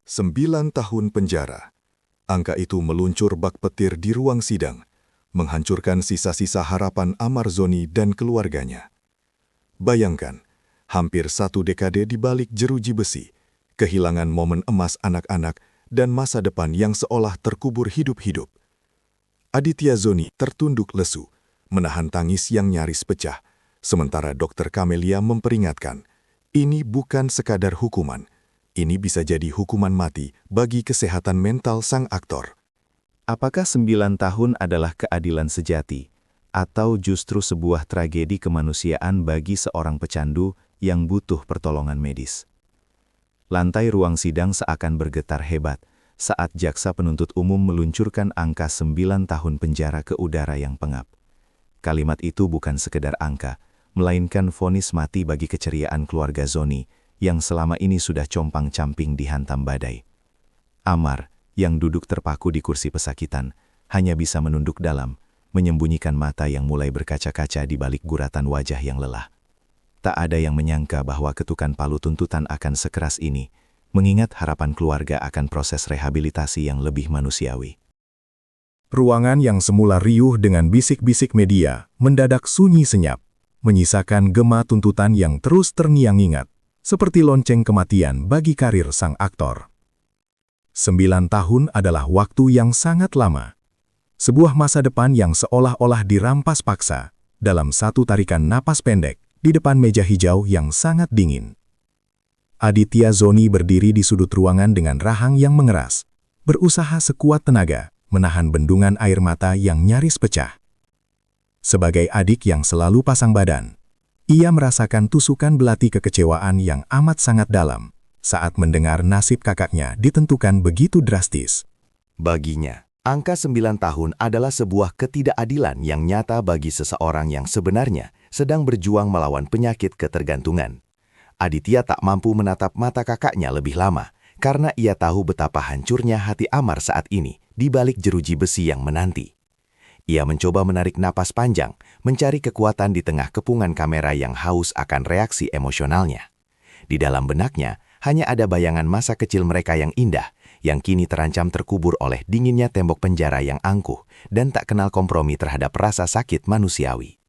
9 tahun penjara. Angka itu meluncur bak petir di ruang sidang, menghancurkan sisa-sisa harapan Amar Zoni dan keluarganya. Bayangkan, hampir 1 dekade di balik jeruji besi, kehilangan momen emas anak-anak dan masa depan yang seolah terkubur hidup-hidup. Aditya Zoni tertunduk lesu, menahan tangis yang nyaris pecah, sementara Dokter Kamelia memperingatkan, ini bukan sekadar hukuman, ini bisa jadi hukuman mati bagi kesehatan mental sang aktor. Apakah 9 tahun adalah keadilan sejati, atau justru sebuah tragedi kemanusiaan bagi seorang pecandu yang butuh pertolongan medis? Lantai ruang sidang seakan bergetar hebat saat jaksa penuntut umum meluncurkan angka 9 tahun penjara ke udara yang pengap. Kalimat itu bukan sekedar angka, melainkan vonis mati bagi keceriaan keluarga Zoni yang selama ini sudah compang-camping dihantam badai. Amar, yang duduk terpaku di kursi pesakitan, hanya bisa menunduk dalam, menyembunyikan mata yang mulai berkaca-kaca di balik guratan wajah yang lelah. Tak ada yang menyangka bahwa ketukan palu tuntutan akan sekeras ini, mengingat harapan keluarga akan proses rehabilitasi yang lebih manusiawi. Ruangan yang semula riuh dengan bisik-bisik media mendadak sunyi senyap, menyisakan gema tuntutan yang terus terngiang-ngingat, seperti lonceng kematian bagi karir sang aktor. 9 tahun adalah waktu yang sangat lama. Sebuah masa depan yang seolah-olah dirampas paksa dalam satu tarikan napas pendek di depan meja hijau yang sangat dingin. Aditya Zoni berdiri di sudut ruangan dengan rahang yang mengeras, berusaha sekuat tenaga menahan bendungan air mata yang nyaris pecah. Sebagai adik yang selalu pasang badan, ia merasakan tusukan belati kekecewaan yang amat sangat dalam saat mendengar nasib kakaknya ditentukan begitu drastis. Baginya, angka 9 tahun adalah sebuah ketidakadilan yang nyata bagi seseorang yang sebenarnya sedang berjuang melawan penyakit ketergantungan. Aditya tak mampu menatap mata kakaknya lebih lama karena ia tahu betapa hancurnya hati Amar saat ini di balik jeruji besi yang menanti. Ia mencoba menarik napas panjang, mencari kekuatan di tengah kepungan kamera yang haus akan reaksi emosionalnya. Di dalam benaknya, hanya ada bayangan masa kecil mereka yang indah, yang kini terancam terkubur oleh dinginnya tembok penjara yang angkuh dan tak kenal kompromi terhadap rasa sakit manusiawi.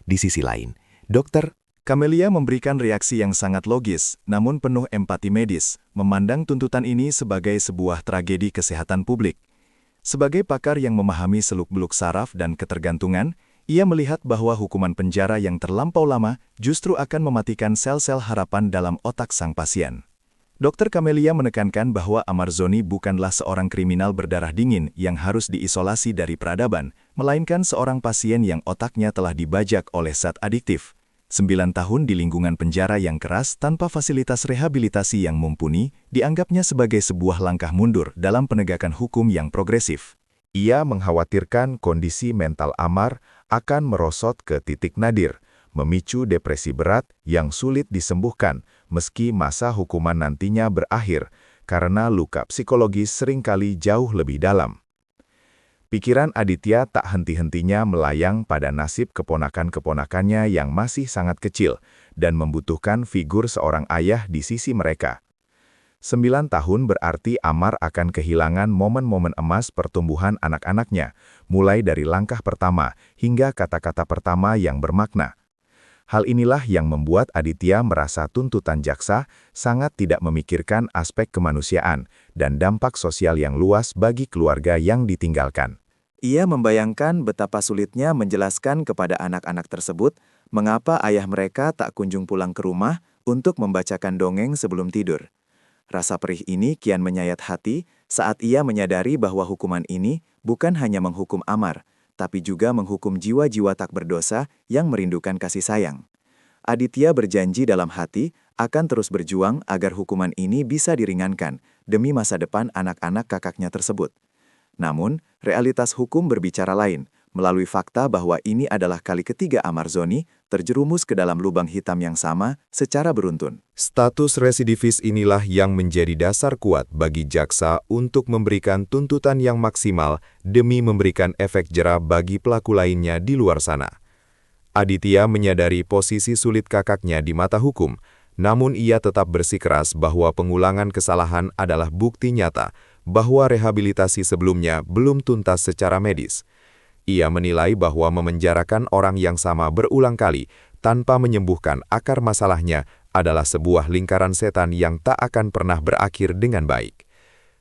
Di sisi lain, Dokter Kamelia memberikan reaksi yang sangat logis, namun penuh empati medis, memandang tuntutan ini sebagai sebuah tragedi kesehatan publik. Sebagai pakar yang memahami seluk-beluk saraf dan ketergantungan, ia melihat bahwa hukuman penjara yang terlampau lama justru akan mematikan sel-sel harapan dalam otak sang pasien. Dokter Kamelia menekankan bahwa Amar Zoni bukanlah seorang kriminal berdarah dingin yang harus diisolasi dari peradaban, melainkan seorang pasien yang otaknya telah dibajak oleh zat adiktif. 9 tahun di lingkungan penjara yang keras tanpa fasilitas rehabilitasi yang mumpuni dianggapnya sebagai sebuah langkah mundur dalam penegakan hukum yang progresif. Ia mengkhawatirkan kondisi mental Amar akan merosot ke titik nadir, memicu depresi berat yang sulit disembuhkan meski masa hukuman nantinya berakhir karena luka psikologis seringkali jauh lebih dalam. Pikiran Aditya tak henti-hentinya melayang pada nasib keponakan-keponakannya yang masih sangat kecil dan membutuhkan figur seorang ayah di sisi mereka. 9 tahun berarti Amar akan kehilangan momen-momen emas pertumbuhan anak-anaknya, mulai dari langkah pertama hingga kata-kata pertama yang bermakna. Hal inilah yang membuat Aditya merasa tuntutan jaksa sangat tidak memikirkan aspek kemanusiaan dan dampak sosial yang luas bagi keluarga yang ditinggalkan. Ia membayangkan betapa sulitnya menjelaskan kepada anak-anak tersebut mengapa ayah mereka tak kunjung pulang ke rumah untuk membacakan dongeng sebelum tidur. Rasa perih ini kian menyayat hati saat ia menyadari bahwa hukuman ini bukan hanya menghukum Amar, tapi juga menghukum jiwa-jiwa tak berdosa yang merindukan kasih sayang. Aditya berjanji dalam hati akan terus berjuang agar hukuman ini bisa diringankan demi masa depan anak-anak kakaknya tersebut. Namun, realitas hukum berbicara lain, melalui fakta bahwa ini adalah kali ketiga Amar Zoni terjerumus ke dalam lubang hitam yang sama secara beruntun. Status residivis inilah yang menjadi dasar kuat bagi jaksa untuk memberikan tuntutan yang maksimal demi memberikan efek jera bagi pelaku lainnya di luar sana. Aditya menyadari posisi sulit kakaknya di mata hukum, Namun ia tetap bersikeras bahwa pengulangan kesalahan adalah bukti nyata bahwa rehabilitasi sebelumnya belum tuntas secara medis. Ia menilai bahwa memenjarakan orang yang sama berulang kali tanpa menyembuhkan akar masalahnya adalah sebuah lingkaran setan yang tak akan pernah berakhir dengan baik.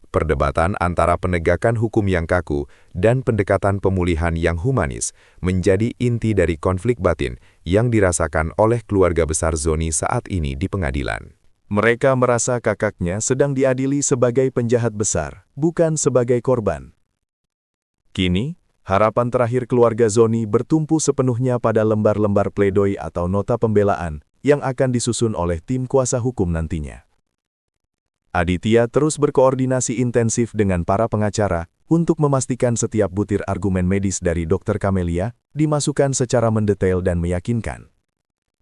Perdebatan antara penegakan hukum yang kaku dan pendekatan pemulihan yang humanis menjadi inti dari konflik batin yang dirasakan oleh keluarga besar Zoni saat ini di pengadilan. Mereka merasa kakaknya sedang diadili sebagai penjahat besar, bukan sebagai korban. Kini, harapan terakhir keluarga Zoni bertumpu sepenuhnya pada lembar-lembar pledoi atau nota pembelaan yang akan disusun oleh tim kuasa hukum nantinya. Aditya terus berkoordinasi intensif dengan para pengacara untuk memastikan setiap butir argumen medis dari Dr. Camelia dimasukkan secara mendetail dan meyakinkan.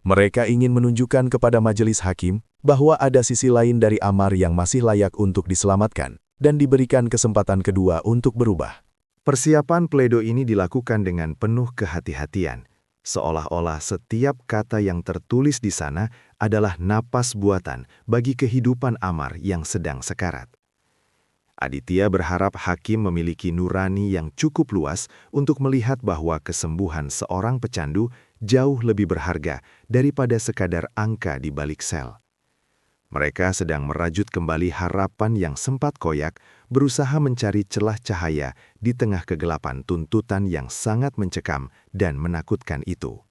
Mereka ingin menunjukkan kepada majelis hakim bahwa ada sisi lain dari Amar yang masih layak untuk diselamatkan dan diberikan kesempatan kedua untuk berubah. Persiapan pledoi ini dilakukan dengan penuh kehati-hatian, seolah-olah setiap kata yang tertulis di sana adalah napas buatan bagi kehidupan Amar yang sedang sekarat. Aditya berharap hakim memiliki nurani yang cukup luas untuk melihat bahwa kesembuhan seorang pecandu jauh lebih berharga daripada sekadar angka di balik sel. Mereka sedang merajut kembali harapan yang sempat koyak, berusaha mencari celah cahaya di tengah kegelapan tuntutan yang sangat mencekam dan menakutkan itu.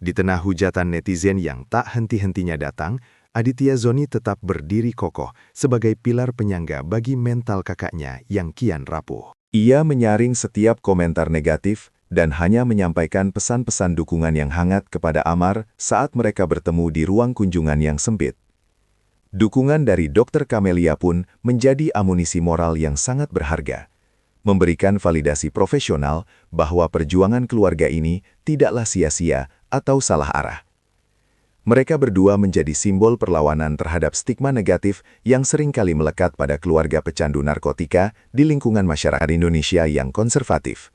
Di tengah hujatan netizen yang tak henti-hentinya datang, Aditya Zoni tetap berdiri kokoh sebagai pilar penyangga bagi mental kakaknya yang kian rapuh. Ia menyaring setiap komentar negatif dan hanya menyampaikan pesan-pesan dukungan yang hangat kepada Amar saat mereka bertemu di ruang kunjungan yang sempit. Dukungan dari Dr. Camelia pun menjadi amunisi moral yang sangat berharga, memberikan validasi profesional bahwa perjuangan keluarga ini tidaklah sia-sia atau salah arah. Mereka berdua menjadi simbol perlawanan terhadap stigma negatif yang seringkali melekat pada keluarga pecandu narkotika di lingkungan masyarakat Indonesia yang konservatif.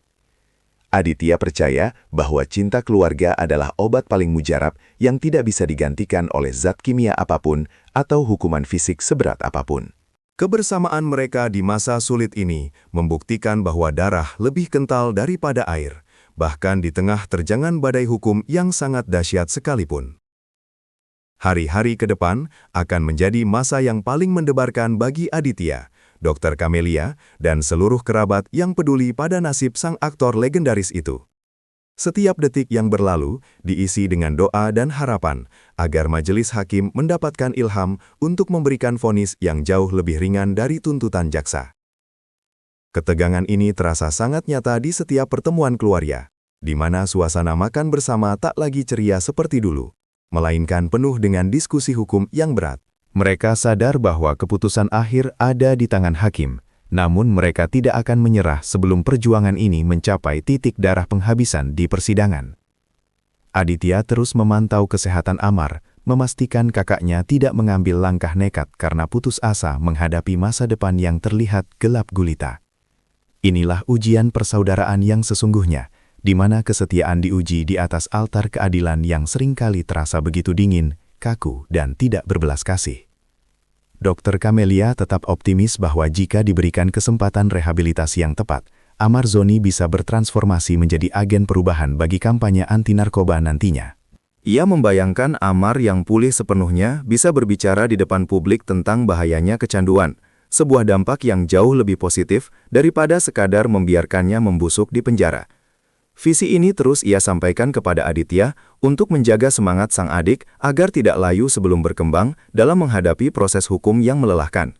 Aditya percaya bahwa cinta keluarga adalah obat paling mujarab yang tidak bisa digantikan oleh zat kimia apapun atau hukuman fisik seberat apapun. Kebersamaan mereka di masa sulit ini membuktikan bahwa darah lebih kental daripada air, bahkan di tengah terjangan badai hukum yang sangat dahsyat sekalipun. Hari-hari ke depan akan menjadi masa yang paling mendebarkan bagi Aditya, Dr. Camelia, dan seluruh kerabat yang peduli pada nasib sang aktor legendaris itu. Setiap detik yang berlalu diisi dengan doa dan harapan agar majelis hakim mendapatkan ilham untuk memberikan vonis yang jauh lebih ringan dari tuntutan jaksa. Ketegangan ini terasa sangat nyata di setiap pertemuan keluarga, di mana suasana makan bersama tak lagi ceria seperti dulu, melainkan penuh dengan diskusi hukum yang berat. Mereka sadar bahwa keputusan akhir ada di tangan hakim, namun mereka tidak akan menyerah sebelum perjuangan ini mencapai titik darah penghabisan di persidangan. Aditya terus memantau kesehatan Amar, memastikan kakaknya tidak mengambil langkah nekat karena putus asa menghadapi masa depan yang terlihat gelap gulita. Inilah ujian persaudaraan yang sesungguhnya, di mana kesetiaan diuji di atas altar keadilan yang seringkali terasa begitu dingin, kaku, dan tidak berbelas kasih. Dr. Camelia tetap optimis bahwa jika diberikan kesempatan rehabilitasi yang tepat, Amar Zoni bisa bertransformasi menjadi agen perubahan bagi kampanye anti-narkoba nantinya. Ia membayangkan Amar yang pulih sepenuhnya bisa berbicara di depan publik tentang bahayanya kecanduan, sebuah dampak yang jauh lebih positif daripada sekadar membiarkannya membusuk di penjara. Visi ini terus ia sampaikan kepada Aditya untuk menjaga semangat sang adik agar tidak layu sebelum berkembang dalam menghadapi proses hukum yang melelahkan.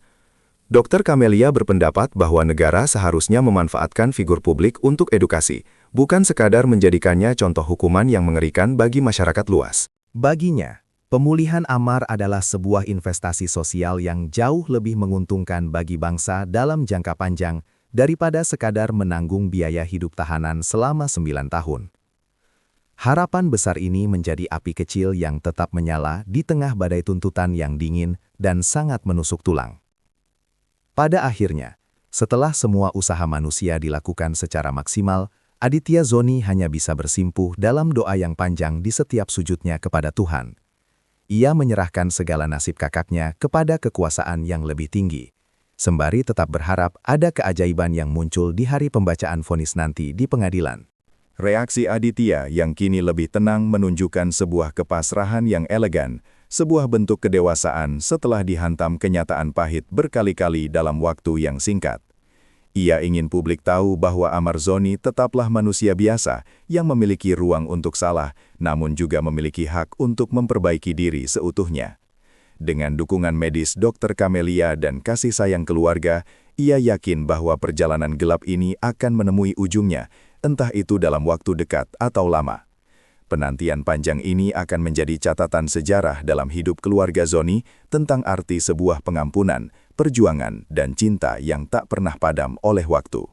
Dr. Camelia berpendapat bahwa negara seharusnya memanfaatkan figur publik untuk edukasi, bukan sekadar menjadikannya contoh hukuman yang mengerikan bagi masyarakat luas. Baginya, pemulihan Amar adalah sebuah investasi sosial yang jauh lebih menguntungkan bagi bangsa dalam jangka panjang daripada sekadar menanggung biaya hidup tahanan selama 9 tahun. Harapan besar ini menjadi api kecil yang tetap menyala di tengah badai tuntutan yang dingin dan sangat menusuk tulang. Pada akhirnya, setelah semua usaha manusia dilakukan secara maksimal, Aditya Zoni hanya bisa bersimpuh dalam doa yang panjang di setiap sujudnya kepada Tuhan. ia menyerahkan segala nasib kakaknya kepada kekuasaan yang lebih tinggi. Sembari tetap berharap ada keajaiban yang muncul di hari pembacaan vonis nanti di pengadilan. Reaksi Aditya yang kini lebih tenang menunjukkan sebuah kepasrahan yang elegan, sebuah bentuk kedewasaan setelah dihantam kenyataan pahit berkali-kali dalam waktu yang singkat. Ia ingin publik tahu bahwa Amarzoni tetaplah manusia biasa yang memiliki ruang untuk salah, namun juga memiliki hak untuk memperbaiki diri seutuhnya. Dengan dukungan medis Dr. Camelia dan kasih sayang keluarga, ia yakin bahwa perjalanan gelap ini akan menemui ujungnya, entah itu dalam waktu dekat atau lama. Penantian panjang ini akan menjadi catatan sejarah dalam hidup keluarga Zoni tentang arti sebuah pengampunan, perjuangan, dan cinta yang tak pernah padam oleh waktu.